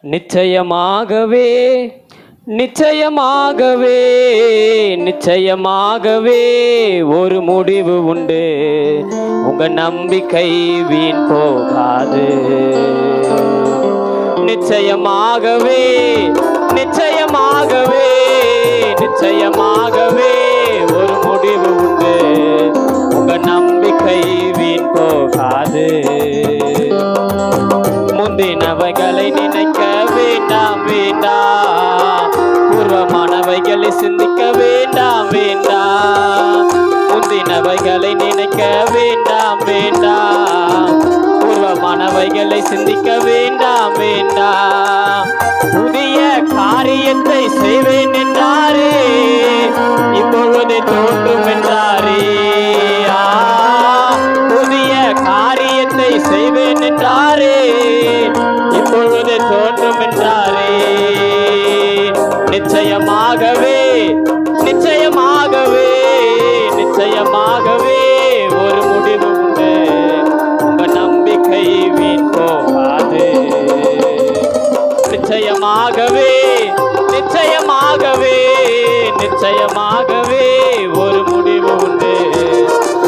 நிச்சயமாகவே நிச்சயமாகவே நிச்சயமாகவே ஒரு முடிவு உண்டு. உங்க நம்பிக்கை வீண் போகாது. நிச்சயமாகவே நிச்சயமாகவே நிச்சயமாகவே ஒரு முடிவு உண்டு. உங்க நம்பிக்கை வீண் போகாது. முந்தினவைகளை நினைக்க வேண்டாம் வேண்டாம், பூர்வமானவைகளை சிந்திக்க வேண்டாம் வேண்டாம். முந்தினவைகளை நினைக்க வேண்டாம் வேண்டாம், பூர்வமானவைகளை சிந்திக்க வேண்டாம் வேண்டாம். புதிய காரியத்தை செய்வேன் என்றாரே, இப்பொழுது தோன்றும் என்றாரே. புதிய காரியத்தை செய்வேன் என்றாரே, இப்பொழுது தோன்றும் என்றாரே. நிச்சயமாகவே நிச்சயமாகவே நிச்சயமாகவே ஒரு முடிவு உண்டு. உங்க நம்பிக்கை வீண் போகாது. நிச்சயமாகவே நிச்சயமாகவே நிச்சயமாகவே ஒரு முடிவு உண்டு.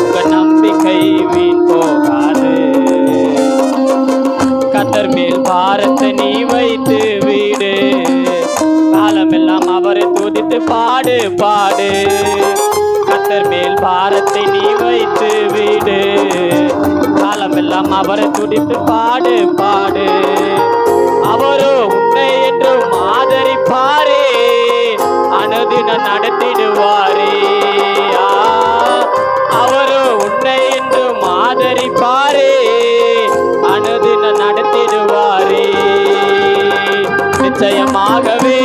உங்க நம்பிக்கை வீண் போகாது. கர்த்தர் மேல் பாரத்தை நீ வைத்து வீடு, காலமெல்லாம் அவரை துதித்து பாடு பாடு. கர்த்தர் மேல் பாரத்தை நீ வைத்து வீடு, காலமெல்லாம் அவரை துதித்து பாடு பாடு. அவரோ உன்னை என்றும் ஆதரிப்பாரே, அனுதினம் நடத்திடுவாரே. அவரோ உன்னை என்றும் ஆதரிப்பாரே, அனுதினம் நடத்திடுவாரே. நிச்சயமாகவே